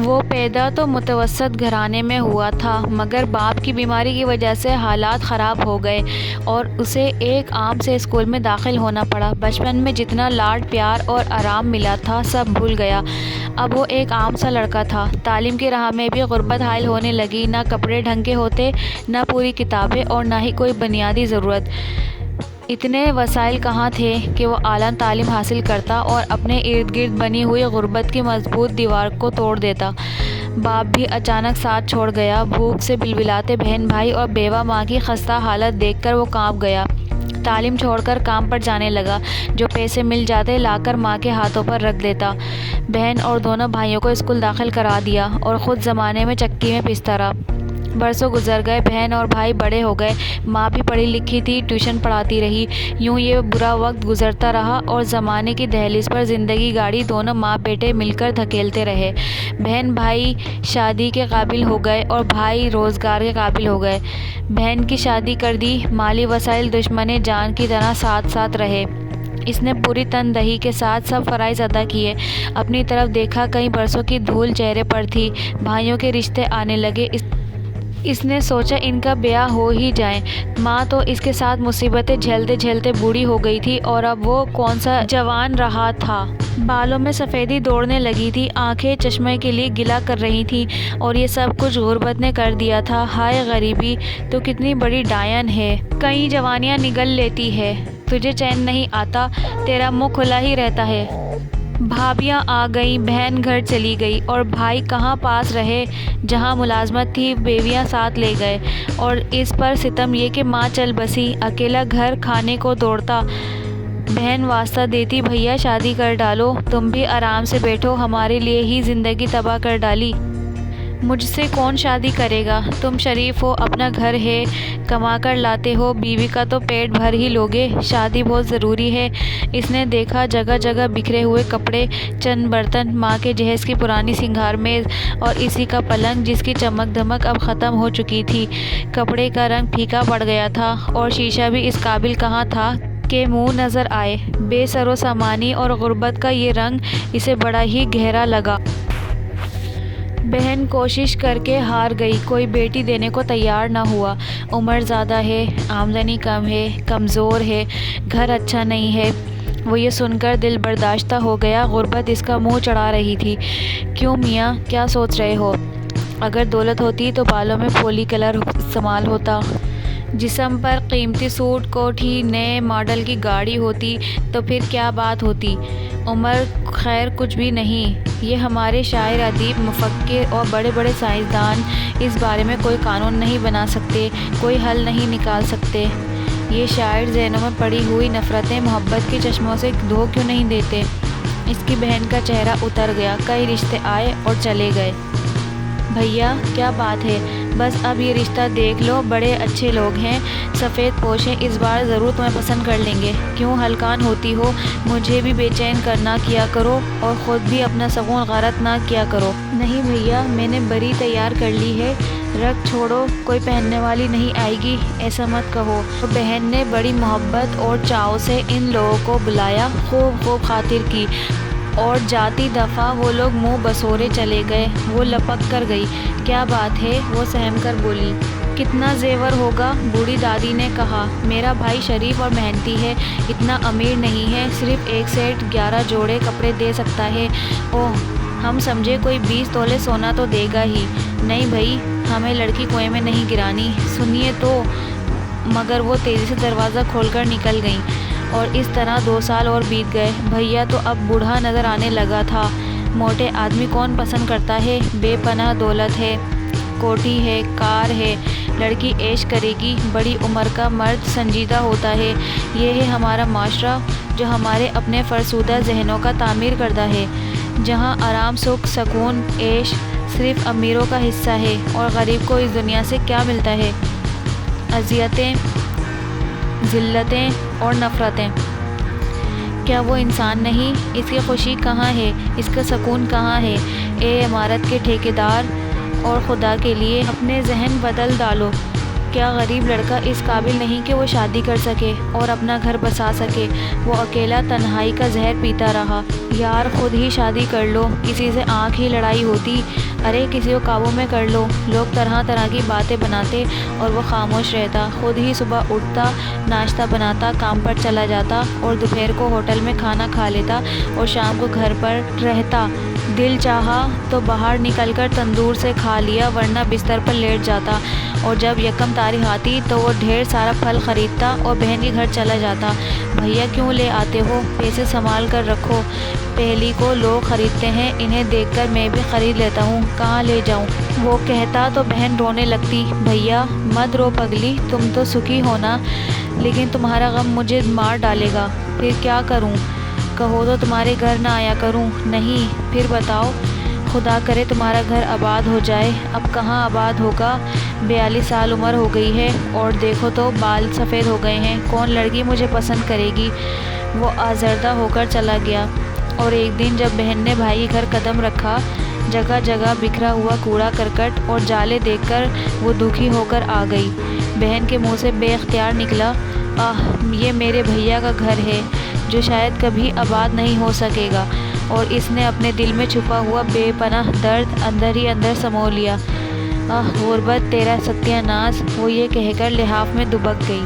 وہ پیدا تو متوسط گھرانے میں ہوا تھا، مگر باپ کی بیماری کی وجہ سے حالات خراب ہو گئے اور اسے ایک عام سے اسکول میں داخل ہونا پڑا۔ بچپن میں جتنا لاڈ پیار اور آرام ملا تھا سب بھول گیا۔ اب وہ ایک عام سا لڑکا تھا۔ تعلیم کی راہ میں بھی غربت حائل ہونے لگی۔ نہ کپڑے ڈھنگ کے ہوتے، نہ پوری کتابیں اور نہ ہی کوئی بنیادی ضرورت۔ اتنے وسائل کہاں تھے کہ وہ اعلیٰ تعلیم حاصل کرتا اور اپنے ارد گرد بنی ہوئی غربت کی مضبوط دیوار کو توڑ دیتا۔ باپ بھی اچانک ساتھ چھوڑ گیا۔ بھوک سے بلبلاتے بہن بھائی اور بیوہ ماں کی خستہ حالت دیکھ کر وہ کانپ گیا۔ تعلیم چھوڑ کر کام پر جانے لگا۔ جو پیسے مل جاتے لا کر ماں کے ہاتھوں پر رکھ دیتا۔ بہن اور دونوں بھائیوں کو اسکول داخل کرا دیا اور خود زمانے میں چکی میں پستا رہا۔ برسوں گزر گئے، بہن اور بھائی بڑے ہو گئے۔ ماں بھی پڑھی لکھی تھی، ٹیوشن پڑھاتی رہی۔ یوں یہ برا وقت گزرتا رہا اور زمانے کی دہلیز پر زندگی گاڑی دونوں ماں بیٹے مل کر دھکیلتے رہے۔ بہن بھائی شادی کے قابل ہو گئے اور بھائی روزگار کے قابل ہو گئے۔ بہن کی شادی کر دی۔ مالی وسائل دشمن جان کی طرح ساتھ ساتھ رہے۔ اس نے پوری تندہی کے ساتھ سب فرائض ادا کیے۔ اپنی طرف دیکھا، کئی برسوں کی دھول چہرے پر تھی۔ بھائیوں کے رشتے آنے لگے۔ اس نے سوچا ان کا بیاہ ہو ہی جائے۔ ماں تو اس کے ساتھ مصیبتیں جھیلتے جھیلتے بوڑھی ہو گئی تھی اور اب وہ کون سا جوان رہا تھا۔ بالوں میں سفیدی دوڑنے لگی تھی، آنکھیں چشمے کے لیے گلا کر رہی تھیں اور یہ سب کچھ غربت نے کر دیا تھا۔ ہائے غریبی تو کتنی بڑی ڈائن ہے، کئی جوانیاں نگل لیتی ہے، تجھے چین نہیں آتا، تیرا منہ کھلا ہی رہتا ہے۔ بھابیاں آ گئیں، بہن گھر چلی گئی اور بھائی کہاں پاس رہے۔ جہاں ملازمت تھی بیویاں ساتھ لے گئے اور اس پر ستم یہ کہ ماں چل بسی، اکیلا گھر کھانے کو دوڑتا۔ بہن واسطہ دیتی، بھیا شادی کر ڈالو، تم بھی آرام سے بیٹھو، ہمارے لیے ہی زندگی تباہ کر ڈالی۔ مجھ سے کون شادی کرے گا؟ تم شریف ہو، اپنا گھر ہے، کما کر لاتے ہو، بیوی کا تو پیٹ بھر ہی لوگے، شادی بہت ضروری ہے۔ اس نے دیکھا جگہ جگہ بکھرے ہوئے کپڑے، چند برتن، ماں کے جہیز کی پرانی سنگھار میز اور اسی کا پلنگ جس کی چمک دمک اب ختم ہو چکی تھی۔ کپڑے کا رنگ پھیکا پڑ گیا تھا اور شیشہ بھی اس قابل کہاں تھا کہ منہ نظر آئے۔ بے سر و سامانی اور غربت کا یہ رنگ اسے بڑا ہی گہرا لگا۔ بہن کوشش کر کے ہار گئی، کوئی بیٹی دینے کو تیار نہ ہوا۔ عمر زیادہ ہے، آمدنی کم ہے، کمزور ہے، گھر اچھا نہیں ہے۔ وہ یہ سن کر دل برداشتہ ہو گیا۔ غربت اس کا منہ چڑھا رہی تھی۔ کیوں میاں، کیا سوچ رہے ہو؟ اگر دولت ہوتی تو بالوں میں پولی کلر استعمال ہوتا، جسم پر قیمتی سوٹ کوٹ ہی نئے ماڈل کی گاڑی ہوتی تو پھر کیا بات ہوتی۔ عمر خیر کچھ بھی نہیں۔ یہ ہمارے شاعر، ادیب، مفکر اور بڑے بڑے سائنسدان اس بارے میں کوئی قانون نہیں بنا سکتے، کوئی حل نہیں نکال سکتے۔ یہ شاعر ذہنوں میں پڑی ہوئی نفرتیں محبت کے چشموں سے دھو کیوں نہیں دیتے؟ اس کی بہن کا چہرہ اتر گیا۔ کئی رشتے آئے اور چلے گئے۔ بھیا کیا بات ہے؟ بس اب یہ رشتہ دیکھ لو، بڑے اچھے لوگ ہیں، سفید پوش ہیں، اس بار ضرور تمہیں پسند کر لیں گے۔ کیوں ہلکان ہوتی ہو؟ مجھے بھی بے چین کرنا کیا کرو اور خود بھی اپنا سکون غارت نہ کیا کرو۔ نہیں بھیا، میں نے بری تیار کر لی ہے، رکھ چھوڑو، کوئی پہننے والی نہیں آئے گی، ایسا مت کہو۔ بہن نے بڑی محبت اور چاؤ سے ان لوگوں کو بلایا، خوب خوب خاطر کی اور جاتی دفعہ وہ لوگ منہ بسورے چلے گئے۔ وہ لپک کر گئی۔ کیا بات ہے؟ وہ سہم کر بولی۔ کتنا زیور ہوگا؟ بوڑھی دادی نے کہا۔ میرا بھائی شریف اور محنتی ہے، اتنا امیر نہیں ہے، صرف ایک سیٹ 11 جوڑے کپڑے دے سکتا ہے۔ اوہ، ہم سمجھے کوئی 20 تولے سونا تو دے گا ہی۔ نہیں بھائی، ہمیں لڑکی کنویں میں نہیں گرانی۔ سنیے تو۔ مگر وہ تیزی سے دروازہ کھول کر نکل گئیں اور اس طرح 2 سال اور بیت گئے۔ بھیا تو اب بوڑھا نظر آنے لگا تھا۔ موٹے آدمی کون پسند کرتا ہے؟ بے پناہ دولت ہے، کوٹھی ہے، کار ہے، لڑکی عیش کرے گی۔ بڑی عمر کا مرد سنجیدہ ہوتا ہے۔ یہ ہے ہمارا معاشرہ جو ہمارے اپنے فرسودہ ذہنوں کا تعمیر کردہ ہے، جہاں آرام، سکھ، سکون، عیش صرف امیروں کا حصہ ہے اور غریب کو اس دنیا سے کیا ملتا ہے؟ اذیتیں، ذلتیں اور نفرتیں۔ کیا وہ انسان نہیں؟ اس کی خوشی کہاں ہے؟ اس کا سکون کہاں ہے؟ اے عمارت کے ٹھیکیدار، اور خدا کے لیے اپنے ذہن بدل ڈالو۔ کیا غریب لڑکا اس قابل نہیں کہ وہ شادی کر سکے اور اپنا گھر بسا سکے؟ وہ اکیلا تنہائی کا زہر پیتا رہا۔ یار خود ہی شادی کر لو، کسی سے آنکھ ہی لڑائی ہوتی؟ ارے کسی کو قابو میں کر لو۔ لوگ طرح طرح کی باتیں بناتے اور وہ خاموش رہتا۔ خود ہی صبح اٹھتا، ناشتہ بناتا، کام پر چلا جاتا اور دوپہر کو ہوٹل میں کھانا کھا لیتا اور شام کو گھر پر رہتا۔ دل چاہا تو باہر نکل کر تندور سے کھا لیا، ورنہ بستر پر لیٹ جاتا۔ اور جب یکم تاریخ آتی تو وہ ڈھیر سارا پھل خریدتا اور بہن کے گھر چلا جاتا۔ بھیا کیوں لے آتے ہو؟ پیسے سنبھال کر رکھو، پہلی کو لوگ خریدتے ہیں، انہیں دیکھ کر میں بھی خرید لیتا ہوں، کہاں لے جاؤں؟ وہ کہتا تو بہن رونے لگتی۔ بھیا مت رو پگلی، تم تو سکھی ہو نا، لیکن تمہارا غم مجھے مار ڈالے گا، پھر کیا کروں؟ کہو تو تمہارے گھر نہ آیا کروں؟ نہیں، پھر بتاؤ؟ خدا کرے تمہارا گھر آباد ہو جائے۔ اب کہاں آباد ہوگا، 42 سال عمر ہو گئی ہے اور دیکھو تو بال سفید ہو گئے ہیں، کون لڑکی مجھے پسند کرے گی؟ وہ آزردہ ہو کر چلا گیا۔ اور ایک دن جب بہن نے بھائی کے گھر قدم رکھا، جگہ جگہ بکھرا ہوا کوڑا کرکٹ اور جالے دیکھ کر وہ دکھی ہو کر آ گئی۔ بہن کے منہ سے بے اختیار نکلا، یہ میرے بھیا کا گھر ہے جو شاید کبھی آباد نہیں ہو سکے گا، اور اس نے اپنے دل میں چھپا ہوا بے پناہ درد اندر ہی اندر سمو لیا۔ غربت تیرا ستیہ ناش، وہ یہ کہہ کر لحاف میں دبک گئی۔